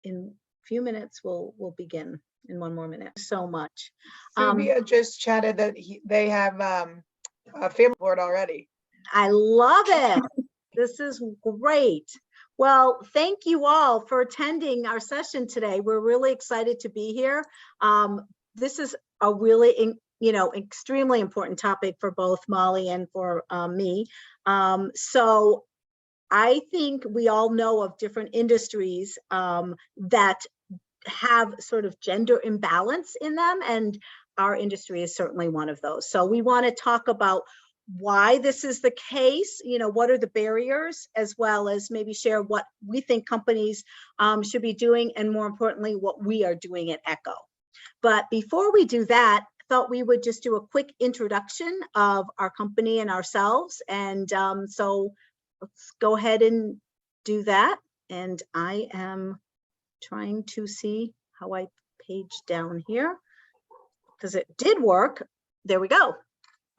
in a few minutes, we'll begin in 1 more minute. So much. Subia just chatted that they have a family board already. I love it. This is great. Well, thank you all for attending our session today. We're really excited to be here. This is a really, extremely important topic for both Molly and for me. So I think we all know of different industries that have sort of gender imbalance in them, and our industry is certainly one of those. So we want to talk about why this is the case, what are the barriers, as well as maybe share what we think companies should be doing, and more importantly, what we are doing at ECHO. But before we do that, I thought we would just do a quick introduction of our company and ourselves. And so let's go ahead and do that. And I am trying to see how I page down here, because it did work. There we go.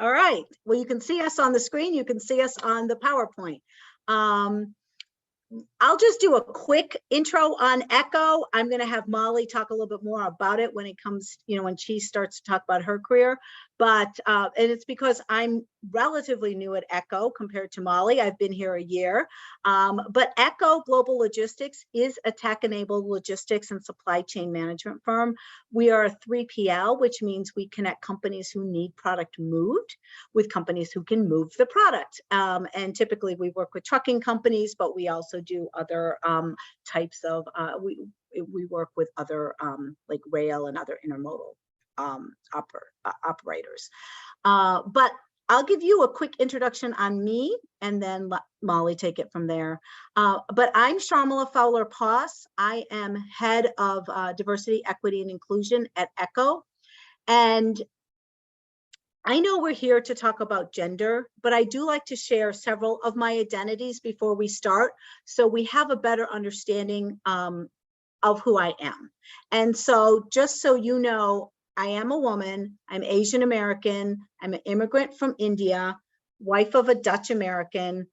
All right. Well, you can see us on the screen. You can see us on the PowerPoint. I'll just do a quick intro on ECHO. I'm going to have Molly talk a little bit more about it when it comes, when she starts to talk about her career. But, and it's because I'm relatively new at ECHO compared to Molly. I've been here a year. But ECHO Global Logistics is a tech-enabled logistics and supply chain management firm. We are a 3PL, which means we connect companies who need product moved with companies who can move the product. And typically we work with trucking companies, but we also do other types of, we work with other like rail and other intermodal operators. But I'll give you a quick introduction on me and then let Molly take it from there. But I'm Sharmila Fowler Poss. I am head of diversity, equity, and inclusion at ECHO. And I know we're here to talk about gender, but I do like to share several of my identities before we start, so we have a better understanding of who I am. And so just so you know, I am a woman, I'm Asian American, I'm an immigrant from India, wife of a Dutch American,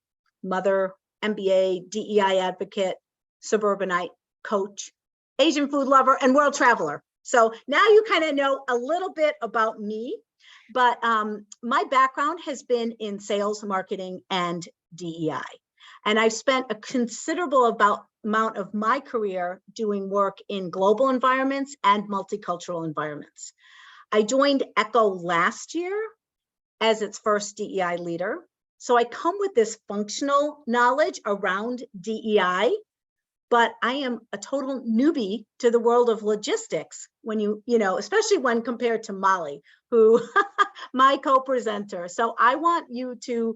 mother, MBA, DEI advocate, suburbanite, coach, Asian food lover, and world traveler. So now you kind of know a little bit about me, but my background has been in sales, marketing, and DEI. And I've spent a considerable amount of my career doing work in global environments and multicultural environments. I joined ECHO last year as its first DEI leader. So I come with this functional knowledge around DEI, but I am a total newbie to the world of logistics when especially when compared to Molly, who my co-presenter. So I want you to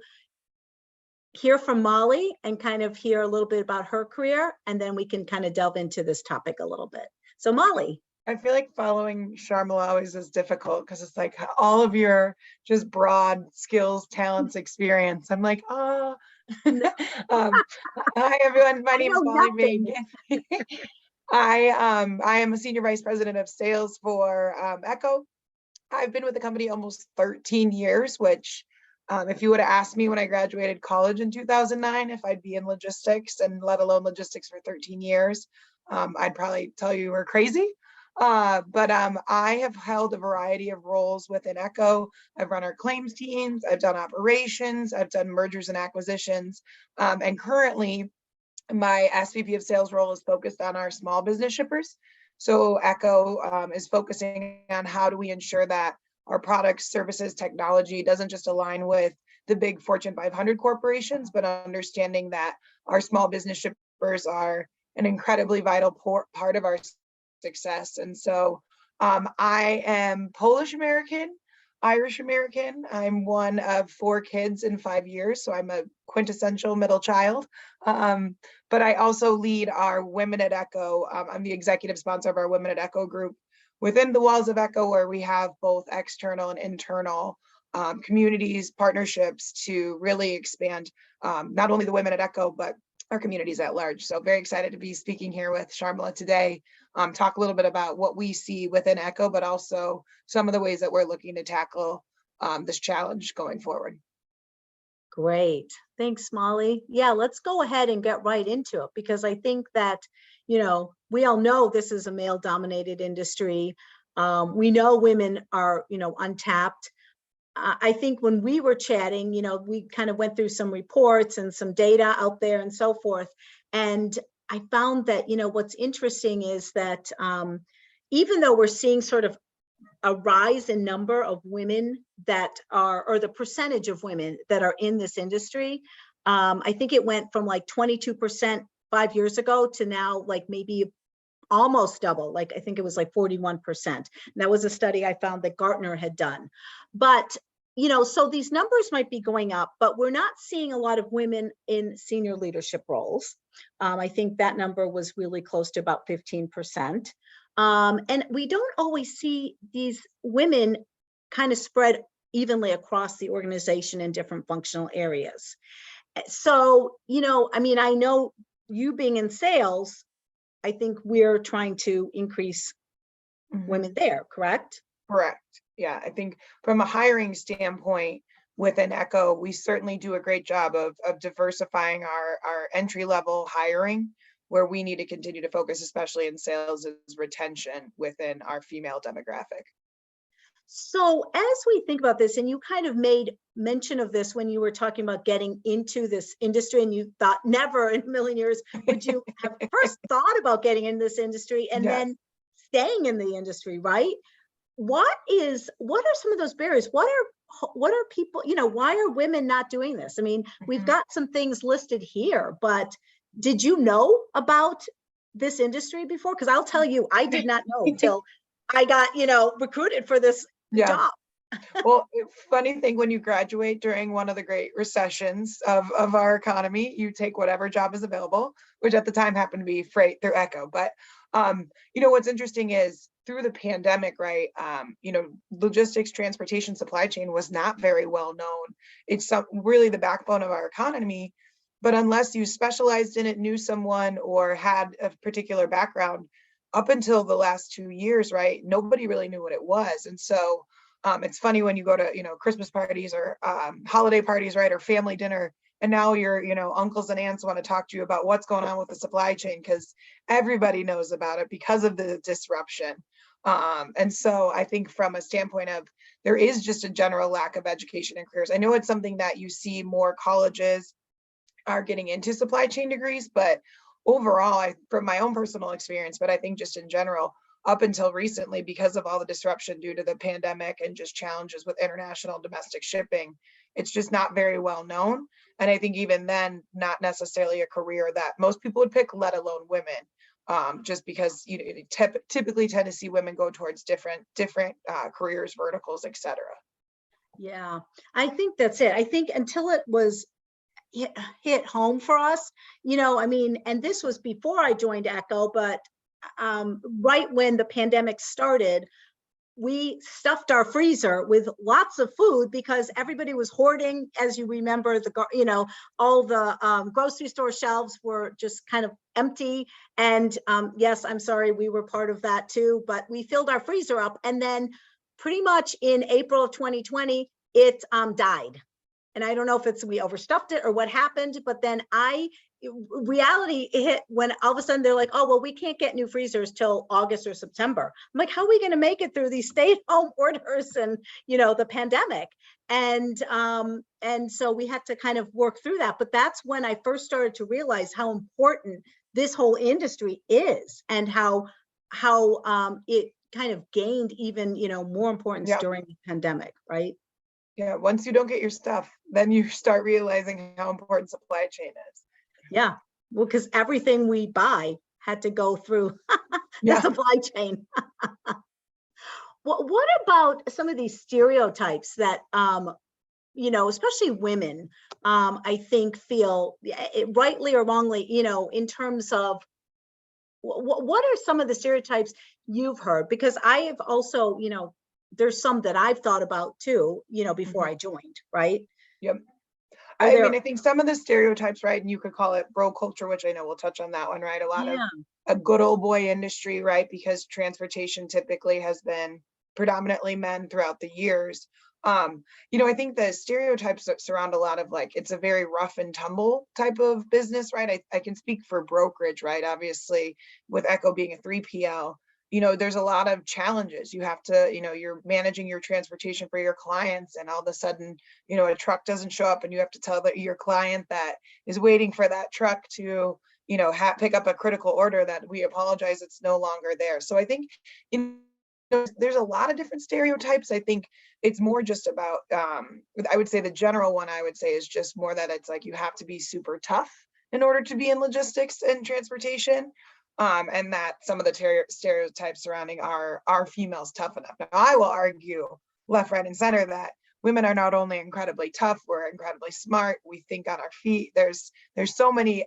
hear from Molly and kind of hear a little bit about her career, and then we can kind of delve into this topic a little bit. So Molly. I feel like following Sharmila always is difficult because it's like all of your just broad skills, talents, experience. I'm like, oh, hi everyone, my name is Molly Magnan. I am a senior vice president of sales for ECHO. I've been with the company almost 13 years, which if you would have asked me when I graduated college in 2009, if I'd be in logistics and let alone logistics for 13 years, I'd probably tell you we're crazy. But I have held a variety of roles within ECHO. I've run our claims teams, I've done operations, I've done mergers and acquisitions, and currently my SVP of sales role is focused on our small business shippers. So ECHO is focusing on how do we ensure that our products, services, technology doesn't just align with the big Fortune 500 corporations, but understanding that our small business shippers are an incredibly vital part of our success. And so I am Polish American, Irish American. I'm one of 4 kids in 5 years, so I'm a quintessential middle child. But I also lead our Women at ECHO. I'm the executive sponsor of our Women at ECHO group within the walls of ECHO, where we have both external and internal communities, partnerships to really expand not only the Women at ECHO, but our communities at large. So very excited to be speaking here with Sharmila today, talk a little bit about what we see within ECHO, but also some of the ways that we're looking to tackle this challenge going forward. Great. Thanks, Molly. Yeah, let's go ahead and get right into it, because I think that, we all know this is a male dominated industry. We know women are, untapped. I think when we were chatting, we kind of went through some reports and some data out there and so forth. And I found that, what's interesting is that even though we're seeing sort of a rise in number of women that are, or the percentage of women that are in this industry, I think it went from like 22% 5 years ago to now like maybe almost double, like I think it was like 41%. And that was a study I found that Gartner had done. But, so these numbers might be going up, but we're not seeing a lot of women in senior leadership roles. I think that number was really close to about 15%. And we don't always see these women kind of spread evenly across the organization in different functional areas. So, I mean, I know you being in sales, I think we're trying to increase women there, correct? Correct. Yeah, I think from a hiring standpoint within Echo, we certainly do a great job of diversifying our entry level hiring, where we need to continue to focus, especially in sales, is retention within our female demographic. So as we think about this, and you kind of made mention of this when you were talking about getting into this industry, and you thought never in a million years would you have first thought about getting in this industry and Yes. then staying in the industry, right? What are some of those barriers? What are people, why are women not doing this? I mean, we've got some things listed here, but did you know about this industry before? Because I'll tell you, I did not know till I got, recruited for this job. Well, funny thing, when you graduate during one of the great recessions of our economy, you take whatever job is available, which at the time happened to be freight through Echo. But, what's interesting is through the pandemic, right, logistics, transportation, supply chain was not very well known. It's really the backbone of our economy. But unless you specialized in it, knew someone, or had a particular background, up until the last 2 years, right, nobody really knew what it was. And so it's funny when you go to, Christmas parties or holiday parties, right, or family dinner, and now your, uncles and aunts want to talk to you about what's going on with the supply chain, because everybody knows about it because of the disruption. And so I think from a standpoint of, there is just a general lack of education in careers. I know it's something that you see more colleges are getting into supply chain degrees, but overall, from my own personal experience, but I think just in general, up until recently, because of all the disruption due to the pandemic and just challenges with international domestic shipping, it's just not very well known. And I think even then, not necessarily a career that most people would pick, let alone women, just because you typically tend to see women go towards different careers, verticals, etc. Yeah, I think that's it. I think until it was hit home for us, I mean, and this was before I joined Echo, but right when the pandemic started, we stuffed our freezer with lots of food because everybody was hoarding. As you remember, all the grocery store shelves were just kind of empty. And yes, I'm sorry, we were part of that too, but we filled our freezer up. And then pretty much in April of 2020, it died. And I don't know if we overstuffed it or what happened, but then reality hit when all of a sudden they're like, oh, well, we can't get new freezers till August or September. I'm like, how are we going to make it through these stay-at-home orders and, the pandemic? And so we had to kind of work through that. But that's when I first started to realize how important this whole industry is, and how it kind of gained even, more importance during the pandemic, right? Yeah, once you don't get your stuff, then you start realizing how important supply chain is. Yeah, well, because everything we buy had to go through the supply chain. What about some of these stereotypes that, especially women, I think feel, rightly or wrongly, in terms of what are some of the stereotypes you've heard? Because I have also, there's some that I've thought about too, before I joined, right? Yep. I mean, I think some of the stereotypes, right, and you could call it bro culture, which I know we'll touch on that one, right? A lot of a good old boy industry, right? Because transportation typically has been predominantly men throughout the years. I think the stereotypes that surround a lot of like, it's a very rough and tumble type of business, right? I can speak for brokerage, right? Obviously, with Echo being a 3PL, there's a lot of challenges. You have to, you're managing your transportation for your clients, and all of a sudden, a truck doesn't show up, and you have to tell your client that is waiting for that truck to, pick up a critical order that we apologize, it's no longer there. So I think there's a lot of different stereotypes. I think it's more just about, I would say the general one I would say is just more that it's like you have to be super tough in order to be in logistics and transportation. And that some of the stereotypes surrounding are females tough enough. Now, I will argue left, right, and center that women are not only incredibly tough, we're incredibly smart. We think on our feet. There's so many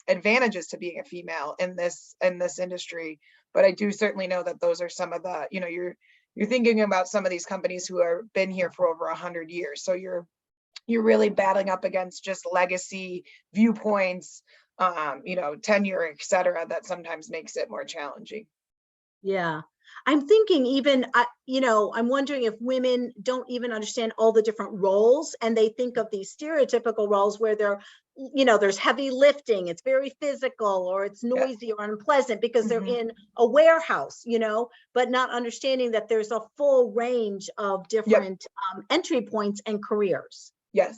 advantages to being a female in this industry. But I do certainly know that those are some of the, you're thinking about some of these companies who have been here for over 100 years. So you're really battling up against just legacy viewpoints, tenure, et cetera, that sometimes makes it more challenging. Yeah. I'm thinking even, I'm wondering if women don't even understand all the different roles, and they think of these stereotypical roles where they're, there's heavy lifting, it's very physical, or it's noisy or unpleasant because they're in a warehouse, but not understanding that there's a full range of different entry points and careers. Yes,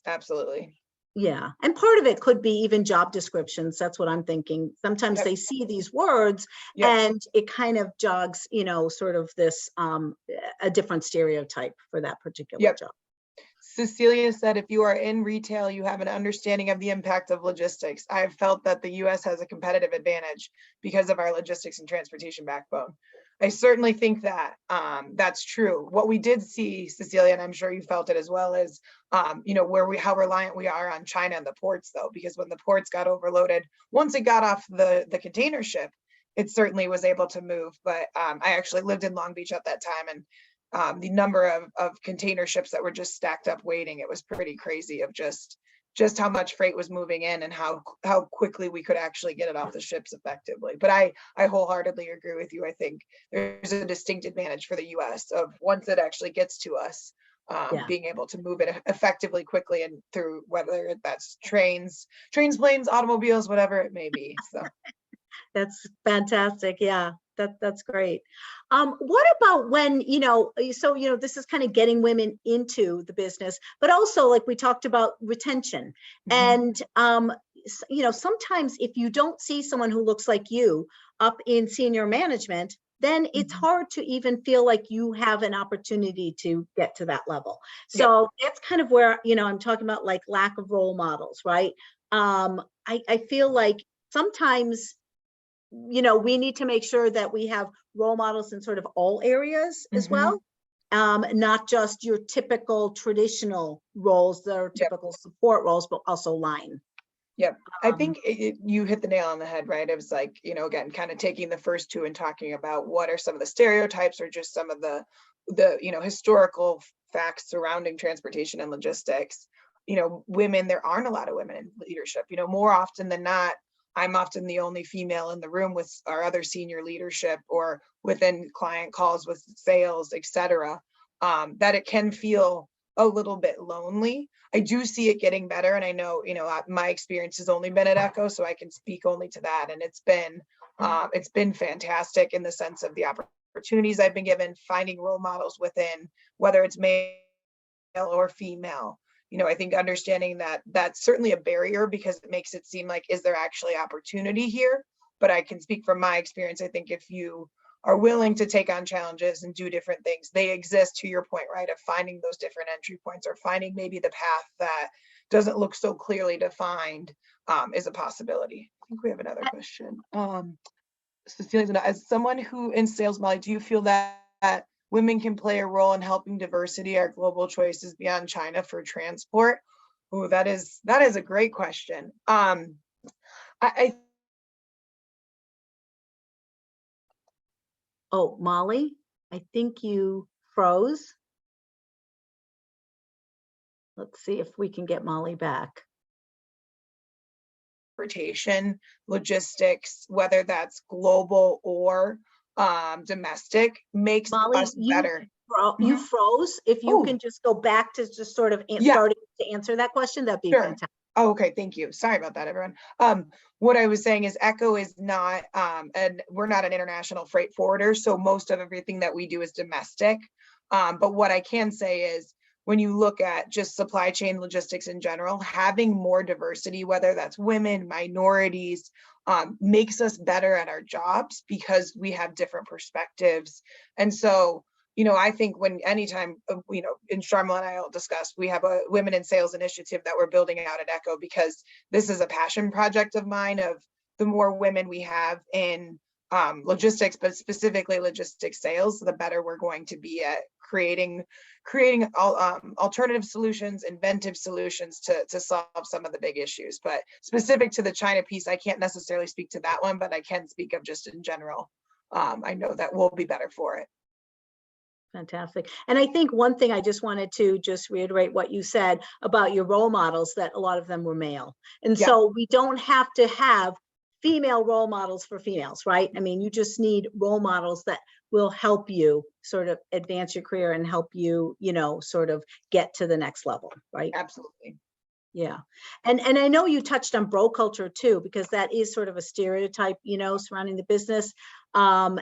absolutely. Yeah. And part of it could be even job descriptions. That's what I'm thinking. Sometimes they see these words and it kind of jogs, sort of this, a different stereotype for that particular job. Cecilia said, if you are in retail, you have an understanding of the impact of logistics. I have felt that the US has a competitive advantage because of our logistics and transportation backbone. I certainly think that that's true. What we did see, Cecilia, and I'm sure you felt it as well, is how reliant we are on China and the ports, though, because when the ports got overloaded, once it got off the container ship, it certainly was able to move. But I actually lived in Long Beach at that time, and the number of container ships that were just stacked up waiting, it was pretty crazy of just how much freight was moving in and how quickly we could actually get it off the ships effectively. But I wholeheartedly agree with you. I think there's a distinct advantage for the US of once it actually gets to us, being able to move it effectively, quickly, and through, whether that's trains, planes, automobiles, whatever it may be. So that's fantastic. Yeah. That's great. What about when, this is kind of getting women into the business, but also, like we talked about, retention. And, sometimes if you don't see someone who looks like you up in senior management, then it's hard to even feel like you have an opportunity to get to that level. So that's kind of where, I'm talking about like lack of role models, right? I feel like sometimes we need to make sure that we have role models in sort of all areas as well, not just your typical traditional roles that are typical support roles, but also line. I think you hit the nail on the head, right? It was like, again, kind of taking the first two and talking about what are some of the stereotypes or just some of the historical facts surrounding transportation and logistics. Women, there aren't a lot of women in leadership. More often than not, I'm often the only female in the room with our other senior leadership or within client calls with sales, et cetera, that it can feel a little bit lonely. I do see it getting better. And I know, my experience has only been at Echo, so I can speak only to that. And it's been fantastic in the sense of the opportunities I've been given, finding role models within, whether it's male or female. I think understanding that that's certainly a barrier because it makes it seem like, is there actually opportunity here? But I can speak from my experience. I think if you are willing to take on challenges and do different things, they exist, to your point, right, of finding those different entry points or finding maybe the path that doesn't look so clearly defined is a possibility. I think we have another question. Cecilia, as someone who in sales, Molly, do you feel that women can play a role in helping diversity our global choices beyond China for transport? Oh, that is a great question. Oh, Molly, I think you froze. Let's see if we can get Molly back. Transportation, logistics, whether that's global or domestic, makes Molly, us better. You froze. If you Oh. can just go back to just sort of Yeah. starting to answer that question, that'd be Sure. fantastic. Oh, okay, thank you. Sorry about that, everyone. What I was saying is Echo is not, and we're not an international freight forwarder, so most of everything that we do is domestic. But what I can say is when you look at just supply chain logistics in general, having more diversity, whether that's women, minorities, makes us better at our jobs because we have different perspectives. And so, you know, I think anytime, you know, in Sharmila and I all discussed, we have a women in sales initiative that we're building out at Echo because this is a passion project of mine. Of the more women we have in logistics, but specifically logistics sales, the better we're going to be at creating alternative solutions, inventive solutions to solve some of the big issues. But specific to the China piece, I can't necessarily speak to that one, but I can speak of just in general. I know that we'll be better for it. Fantastic. And I think one thing I just wanted to just reiterate what you said about your role models, that a lot of them were male. And so we don't have to have female role models for females, right? I mean, you just need role models that will help you sort of advance your career and help you, you know, sort of get to the next level, right? Absolutely. Yeah. And I know you touched on bro culture too, because that is sort of a stereotype, you know, surrounding the business. And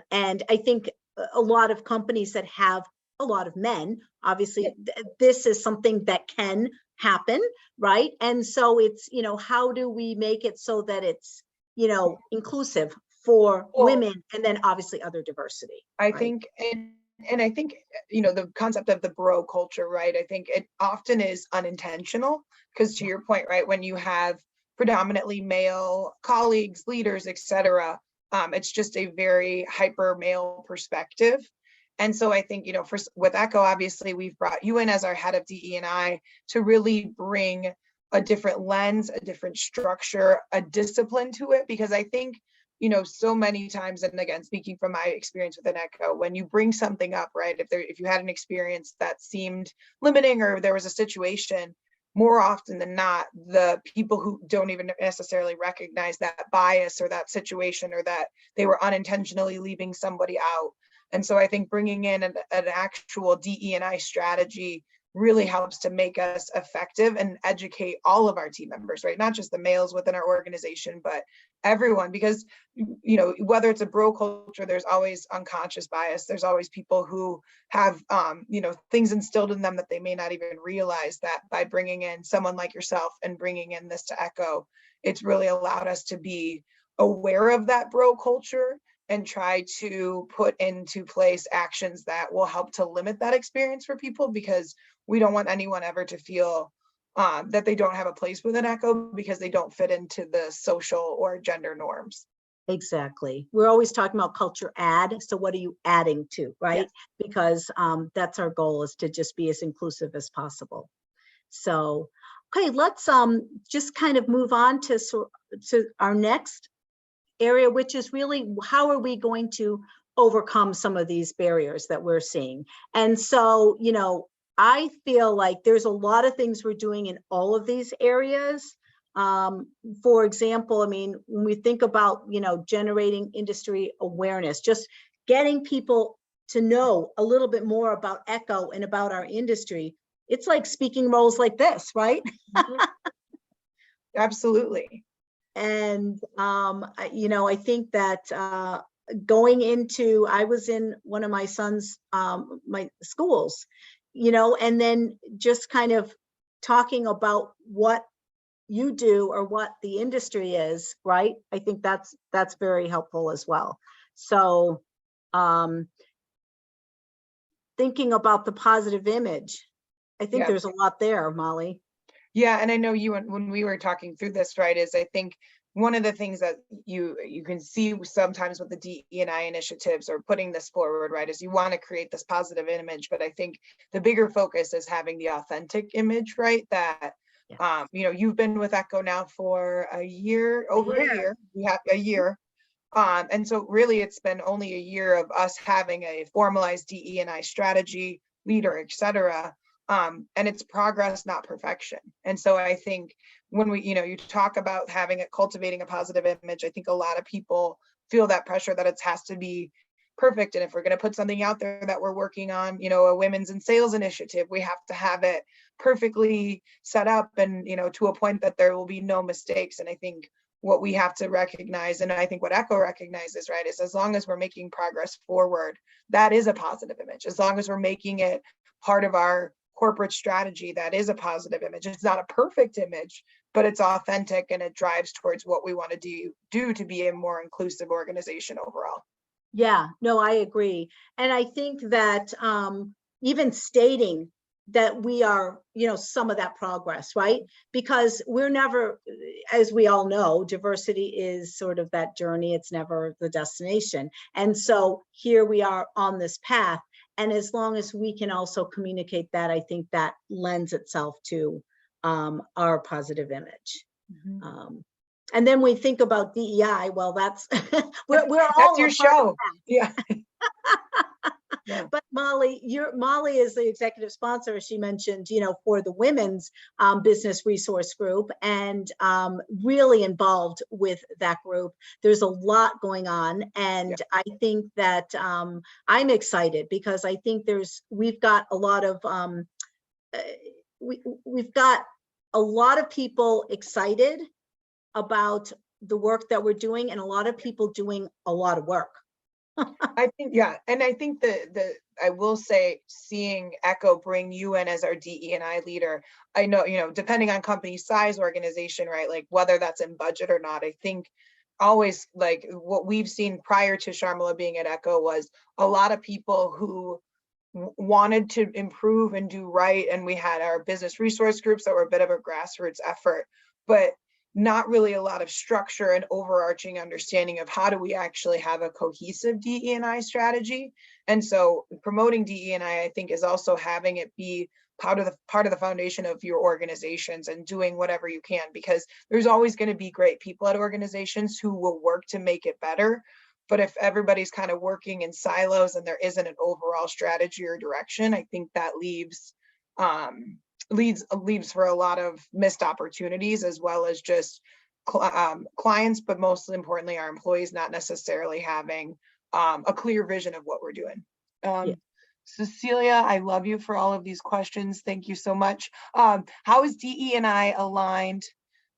I think a lot of companies that have a lot of men, obviously this is something that can happen, right? And so it's, you know, how do we make it so that it's, you know, inclusive for women and then obviously other diversity. I think, and I think, you know, the concept of the bro culture, right? I think it often is unintentional because to your point, right, when you have predominantly male colleagues, leaders, etc., it's just a very hyper male perspective. And so I think, you know, with Echo, obviously we've brought you in as our head of DE&I to really bring a different lens, a different structure, a discipline to it, because I think, you know, so many times, and again, speaking from my experience with an Echo, when you bring something up, right, if you had an experience that seemed limiting or there was a situation, more often than not, the people who don't even necessarily recognize that bias or that situation or that they were unintentionally leaving somebody out. And so I think bringing in an actual DE&I strategy really helps to make us effective and educate all of our team members, right? Not just the males within our organization, but everyone, because, you know, whether it's a bro culture, there's always unconscious bias. There's always people who have, you know, things instilled in them that they may not even realize. That by bringing in someone like yourself and bringing in this to Echo, it's really allowed us to be aware of that bro culture and try to put into place actions that will help to limit that experience for people, because we don't want anyone ever to feel that they don't have a place within Echo because they don't fit into the social or gender norms. Exactly. We're always talking about culture add. So what are you adding to, right? Yes. Because that's our goal, is to just be as inclusive as possible. So, okay, let's just kind of move on to our next area, which is really how are we going to overcome some of these barriers that we're seeing. And so, you know, I feel like there's a lot of things we're doing in all of these areas. For example, I mean, when we think about, you know, generating industry awareness, just getting people to know a little bit more about Echo and about our industry, it's like speaking roles like this, right? Absolutely. And, you know, I think that going into, I was in one of my son's, my schools, you know, and then just kind of talking about what you do or what the industry is, right? I think that's very helpful as well. So thinking about the positive image, I think there's a lot there, Molly. Yeah, and I know you, when we were talking through this, right, is I think one of the things that you can see sometimes with the DE&I initiatives or putting this forward, right, is you want to create this positive image, but I think the bigger focus is having the authentic image, right? That you know, you've been with Echo now for a year, over a year. We have a year. And so really it's been only a year of us having a formalized DE&I strategy, leader, etc. And it's progress, not perfection. And so I think when we, you know, you talk about having it, cultivating a positive image, I think a lot of people feel that pressure that it has to be perfect. And if we're going to put something out there that we're working on, you know, a women's in sales initiative, we have to have it perfectly set up and, you know, to a point that there will be no mistakes. And I think what we have to recognize, and I think what ECHO recognizes, right, is as long as we're making progress forward, that is a positive image. As long as we're making it part of our corporate strategy, that is a positive image. It's not a perfect image, but it's authentic and it drives towards what we want to do to be a more inclusive organization overall. Yeah, no, I agree. And I think that even stating that we are, you know, some of that progress, right? Because we're never, as we all know, diversity is sort of that journey. It's never the destination. And so here we are on this path. And as long as we can also communicate that, I think that lends itself to our positive image. And then we think about DEI. Well, that's we're all that's your show. Yeah. Yeah. But Molly is the executive sponsor, as she mentioned, you know, for the women's business resource group, and really involved with that group. There's a lot going on, and I think that I'm excited because I think we've got a lot of we've got a lot of people excited about the work that we're doing, and a lot of people doing a lot of work. I think, yeah. And I think I will say, seeing ECHO bring you in as our DE&I leader, I know, you know, depending on company size, organization, right? Like whether that's in budget or not, I think always, like what we've seen prior to Sharmila being at ECHO was a lot of people who wanted to improve and do right. And we had our business resource groups that were a bit of a grassroots effort, but not really a lot of structure and overarching understanding of how do we actually have a cohesive DE&I strategy. And so promoting DE&I, I think, is also having it be part of the foundation of your organizations and doing whatever you can, because there's always going to be great people at organizations who will work to make it better. But if everybody's kind of working in silos and there isn't an overall strategy or direction, I think that leaves for a lot of missed opportunities, as well as just clients, but most importantly, our employees not necessarily having a clear vision of what we're doing. Cecilia, I love you for all of these questions. Thank you so much. How is DE&I aligned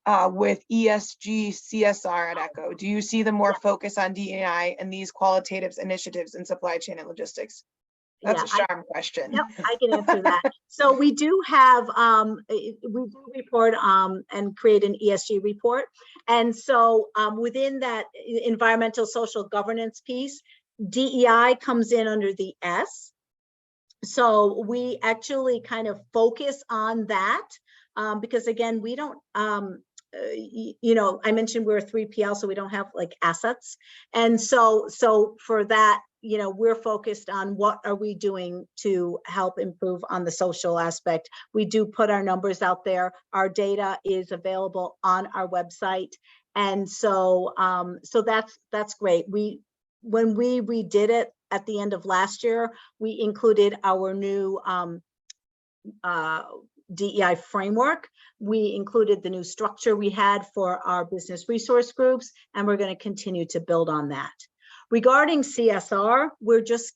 with ESG CSR at ECHO? Do you see the more focus on DE&I and these qualitative initiatives in supply chain and logistics? That's a Sharm question. Yep, I can answer that. So we do have, we do report and create an ESG report. And so within that environmental social governance piece, DEI comes in under the S. So we actually kind of focus on that because again, we don't, you know, I mentioned we're a 3PL, so we don't have like assets. And so for that, you know, we're focused on what are we doing to help improve on the social aspect. We do put our numbers out there. Our data is available on our website. And so, so that's great. When we redid it at the end of last year, we included our new DEI framework. We included the new structure we had for our business resource groups, and we're going to continue to build on that. Regarding CSR, we're just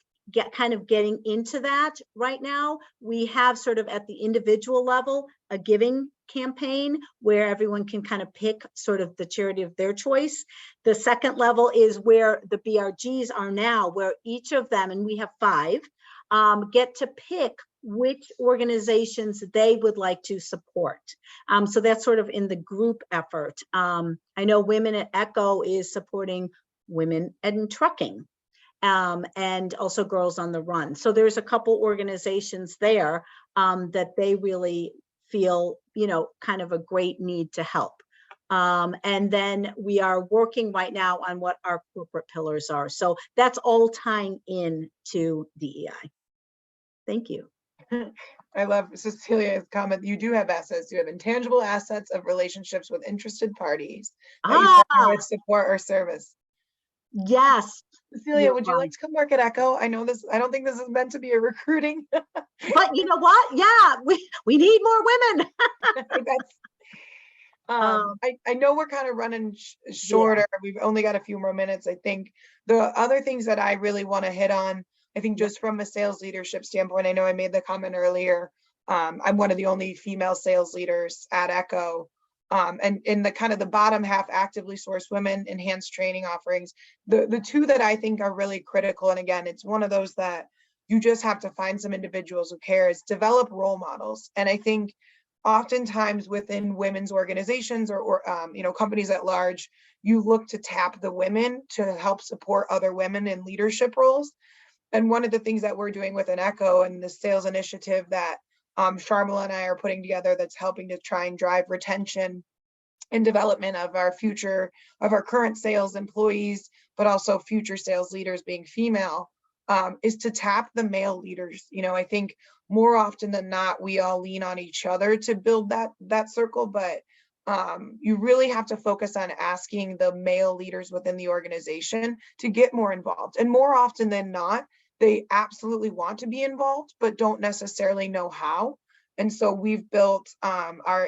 kind of getting into that right now. We have sort of at the individual level, a giving campaign where everyone can kind of pick sort of the charity of their choice. The second level is where the BRGs are now, where each of them, and we have 5, get to pick which organizations they would like to support. So that's sort of in the group effort. I know Women at ECHO is supporting Women in Trucking, and also Girls on the Run. So there's a couple organizations there that they really feel, you know, kind of a great need to help. And then we are working right now on what our corporate pillars are. So that's all tying in to DEI. Thank you. I love Cecilia's comment. You do have assets. You have intangible assets of relationships with interested parties that you partner with, support, or service. Yes. Cecilia, would you like to come work at ECHO? I know this, I don't think this is meant to be a recruiting. But you know what? Yeah, we need more women. I know we're kind of running Yeah. shorter. We've only got a few more minutes. I think the other things that I really want to hit on, I think Yeah. just from a sales leadership standpoint, I know I made the comment earlier. I'm one of the only female sales leaders at Echo. And in the kind of the bottom half, actively sourced women, enhanced training offerings, the two that I think are really critical. And again, it's one of those that you just have to find some individuals who care, is develop role models. And I think oftentimes within women's organizations or you know, companies at large, you look to tap the women to help support other women in leadership roles. And one of the things that we're doing with an Echo and the sales initiative that Sharmila and I are putting together, that's helping to try and drive retention and development of our future, of our current sales employees, but also future sales leaders being female, is to tap the male leaders. You know, I think more often than not, we all lean on each other to build that circle, but you really have to focus on asking the male leaders within the organization to get more involved. And more often than not, they absolutely want to be involved, but don't necessarily know how. And so we've built our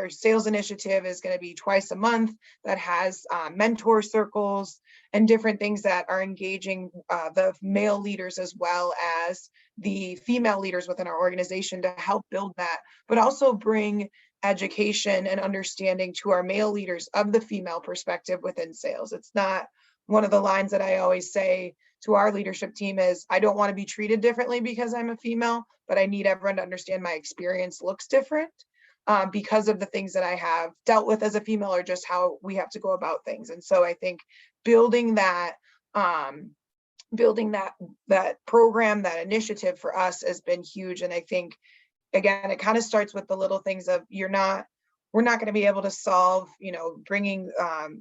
sales initiative is going to be twice a month, that has mentor circles and different things that are engaging the male leaders as well as the female leaders within our organization to help build that, but also bring education and understanding to our male leaders of the female perspective within sales. It's not, one of the lines that I always say to our leadership team is, I don't want to be treated differently because I'm a female, but I need everyone to understand my experience looks different because of the things that I have dealt with as a female, or just how we have to go about things. And so I think building that program, that initiative for us has been huge. And I think, again, it kind of starts with the little things of, we're not going to be able to solve, you know, bringing,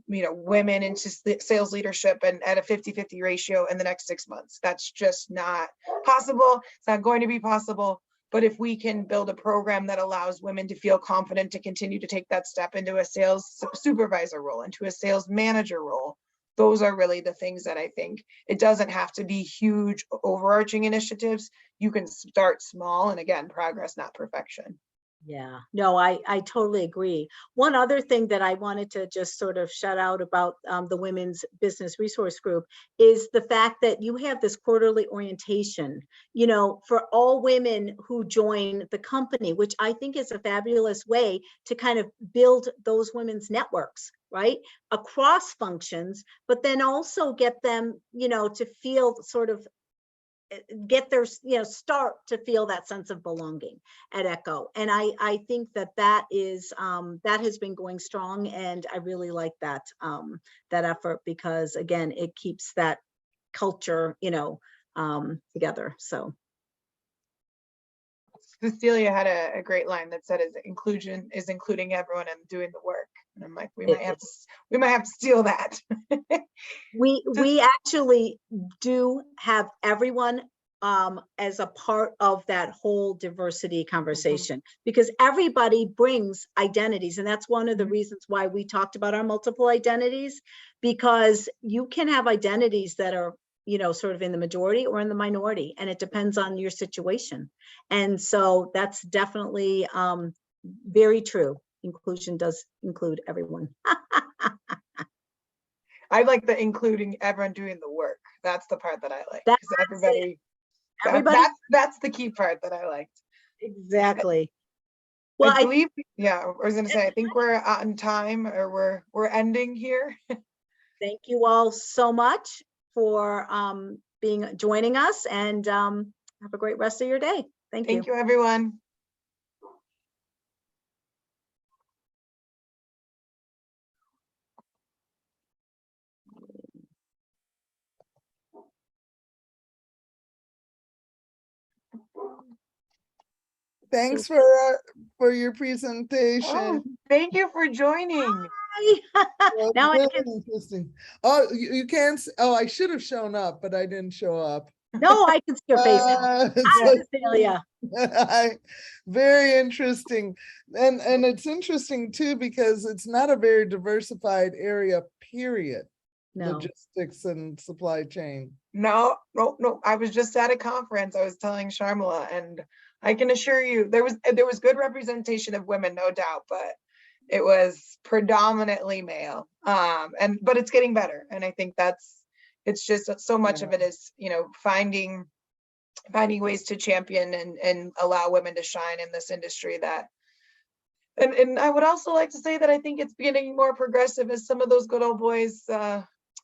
you know, women into sales leadership and at a 50-50 ratio in the next 6 months. That's just not possible. It's not going to be possible. But if we can build a program that allows women to feel confident to continue to take that step into a sales supervisor role, into a sales manager role, those are really the things that I think, it doesn't have to be huge overarching initiatives. You can start small, and again, progress, not perfection. Yeah, no, I totally agree. One other thing that I wanted to just sort of shout out about the Women's Business Resource Group is the fact that you have this quarterly orientation, you know, for all women who join the company, which I think is a fabulous way to kind of build those women's networks, right, across functions, but then also get them, you know, to feel sort of get their, you know, start to feel that sense of belonging at Echo. And I think that that is that has been going strong, and I really like that that effort, because again, it keeps that culture, you know, together. So Cecilia had a great line that said, "Is inclusion is including everyone and doing the work." And I'm like, we might have to steal that. we actually do have everyone as a part of that whole diversity conversation, because everybody brings identities. And that's one of the reasons why we talked about our multiple identities, because you can have identities that are, you know, sort of in the majority or in the minority, and it depends on your situation. And so that's definitely very true. Inclusion does include everyone. I like the including everyone doing the work. That's the part that I like, That's because everybody. that's the key part that I liked. Exactly. Well, I believe, yeah, I was going to say, I think we're on time, or we're ending here. thank you all so much for joining us, and have a great rest of your day. Thank you. Thank you, everyone. Thanks for your presentation. Oh, thank you for joining. Now I Very can. interesting. Oh, you can't. Oh, I should have shown up, but I didn't show up. No, I can see your face. Hi, Cecilia. Very interesting, and it's interesting too, because it's not a very diversified area. Period. No. Logistics and supply chain. No. I was just at a conference. I was telling Sharmila, and I can assure you there was good representation of women, no doubt, but it was predominantly male. But it's getting better. And I think it's just so much of it is, finding ways to champion and allow women to shine in this industry and I would also like to say that I think it's getting more progressive as some of those good old boys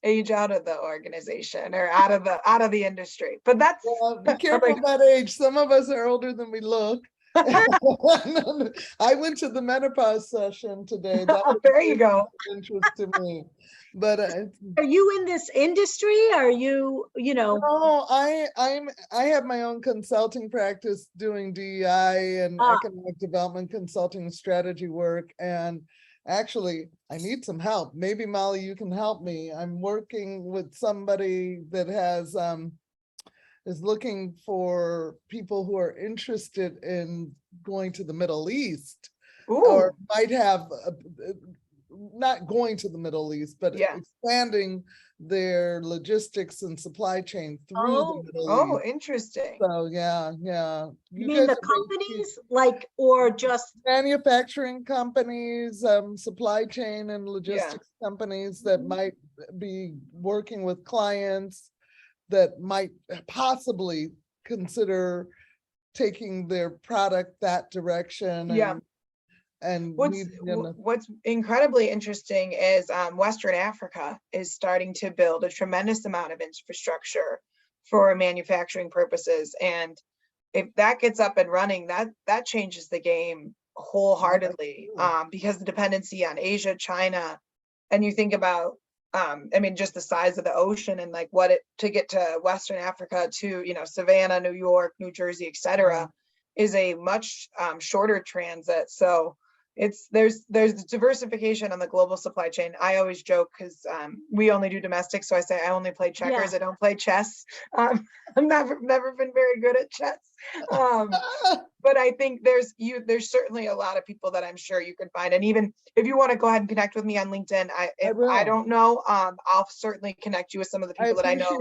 age out of the organization or out of the industry. But that's be careful about age. Some of us are older than we look. I went to the menopause session today. There you go. Interest to me. But are you in this industry? Are you, No, I have my own consulting practice doing DEI and economic development consulting strategy work. And actually, I need some help. Maybe Molly, you can help me. I'm working with somebody that is looking for people who are interested in going to the Middle East. Ooh. Or might have not going to the Middle East, but expanding their logistics and supply chain through the Middle East. Oh, interesting. So yeah. You mean the companies or just manufacturing companies, supply chain and logistics companies that might be working with clients that might possibly consider taking their product that direction. And what's incredibly interesting is Western Africa is starting to build a tremendous amount of infrastructure for manufacturing purposes. And if that gets up and running, that changes the game wholeheartedly, because the dependency on Asia, China, and you think about just the size of the ocean and to get to Western Africa to, Savannah, New York, New Jersey, etc., is a much shorter transit. So there's diversification on the global supply chain. I always joke because we only do domestic, so I say I only play checkers. I don't play chess. I've never been very good at chess. But I think there's certainly a lot of people that I'm sure you could find. And even if you want to go ahead and connect with me on LinkedIn, I don't know, I'll certainly connect you with some of the people that I know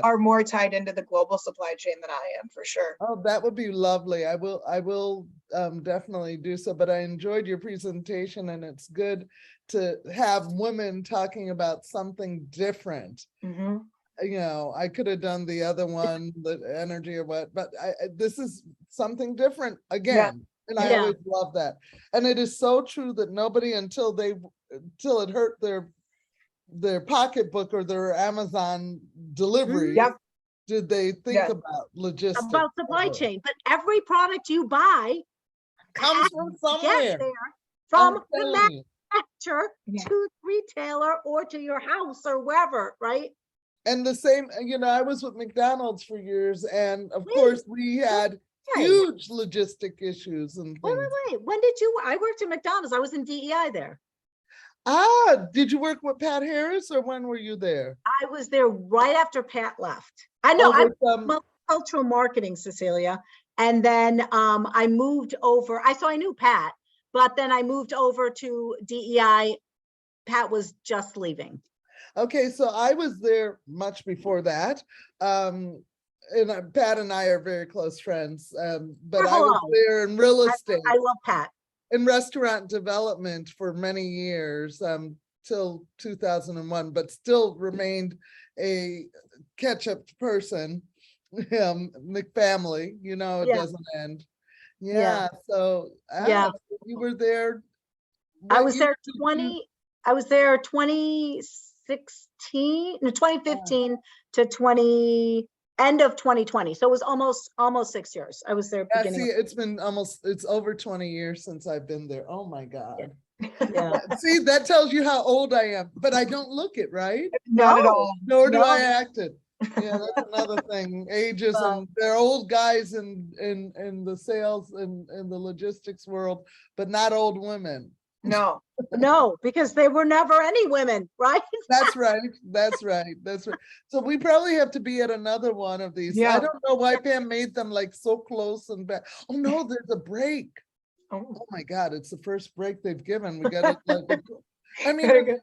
are more tied into the global supply chain than I am, for sure. Oh, that would be lovely. I will definitely do so. But I enjoyed your presentation, and it's good to have women talking about something different. Mm-hmm. I could have done the other one, the energy or what, but this is something different again. And I always love that. And it is so true that nobody until it hurt their pocketbook or their Amazon delivery, did they think about logistics. About supply chain. But every product you buy comes from somewhere. From the manufacturer to the retailer or to your house or wherever, right? And the same, I was with McDonald's for years, and of course we had huge logistic issues and things. Wait. When I worked at McDonald's. I was in DEI there. Did you work with Pat Harris, or when were you there? I was there right after Pat left. I know, I was cultural marketing, Cecilia. And then I moved over. I knew Pat, but then I moved over to DEI. Pat was just leaving. Okay, so I was there much before that. And Pat and I are very close friends, but I was there in real estate. I love Pat. In restaurant development for many years, till 2001, but still remained a catch-up person, McFamily, it doesn't end. So you were there. I was there 2015 to end of 2020. So it was almost 6 years. I was there beginning. It's over 20 years since I've been there. Oh my God. Yeah. See, that tells you how old I am, but I don't look it, right? Not at all. Nor do I act it. Yeah, that's another thing. Ageism. They're old guys in the sales and the logistics world, but not old women. No, because they were never any women, right? That's right. So we probably have to be at another one of these. I don't know why Pam made them so close and back. Oh no, there's a break. Oh my God, it's the first break they've given. We got it.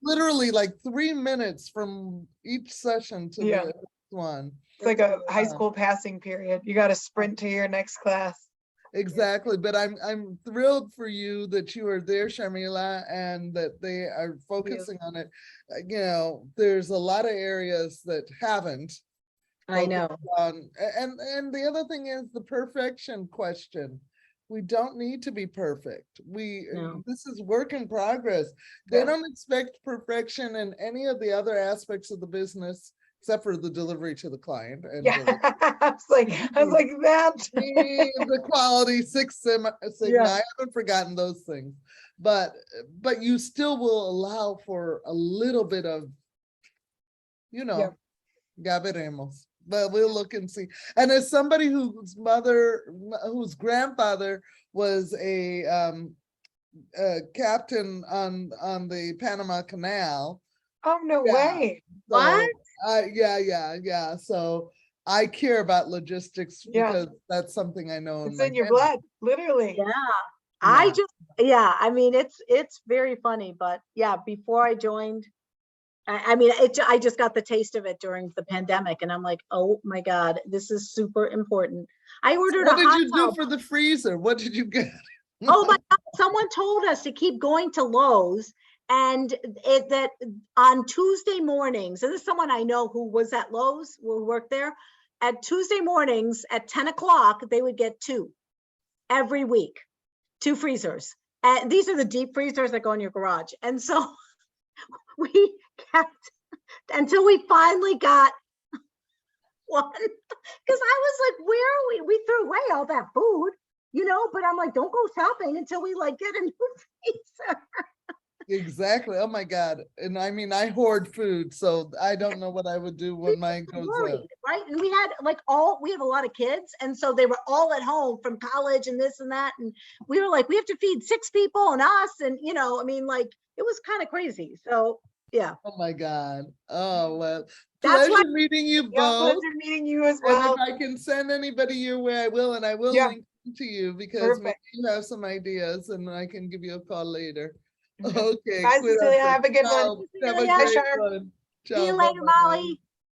Literally 3 minutes from each session to the next one. It's like a high school passing period. You got to sprint to your next class. exactly. But I'm thrilled for you that you are there, Sharmila, and that they are focusing on it. You know, there's a lot of areas that haven't. I know. focused on- and the other thing is the perfection question. We don't need to be perfect. No. This is work in progress. They Yeah. don't expect perfection in any of the other aspects of the business, except for the delivery to the client. And Yeah, I was like that. the quality Six Sigma. Yeah. I haven't forgotten those things, but you still will allow for a little bit of, you know, ya veremos. But we'll look and see. And as somebody whose grandfather was a captain on the Panama Canal. Oh, no Yeah. way. So, What? yeah. So I care about logistics Yeah. because that's something I know. It's in your blood, literally. Yeah. I Yeah. just, I mean, it's very funny, but yeah, before I joined, I mean, I just got the taste of it during the pandemic, and I'm like, oh my God, this is super important. I ordered What a did hot you do tub. for the freezer? What did you get? Oh my God, someone told us to keep going to Lowe's, and that on Tuesday mornings, and this is someone I know who was at Lowe's, who worked there, at Tuesday mornings at 10 o'clock, they would get 2 every week, 2 freezers. And these are the deep freezers that go in your garage. And so we kept until we finally got one, because I was like, where are we? We threw away all that food, but I'm like, don't go shopping until we like get a new freezer. Exactly. Oh my God. And I mean, I hoard food, so I don't know what I would do when mine goes out. Worried, right? And we had we have a lot of kids, and so they were all at home from college and this and that, and we were like, we have to feed 6 people and us, and I mean, like, it was kind of crazy. So yeah, Oh my God. Oh, well, That's why- pleasure meeting you Yeah, both. pleasure meeting you as And well. if I can send anybody your way, I will, and I will Yeah. link them to you because maybe Perfect. you have some ideas and I can give you a call later. Okay. Okay. Bye, cuídate. Cecilia. Have a good one. Chao. Have a Cecilia. great Sharm. one. see you Ciao. later, Bye-bye. Molly.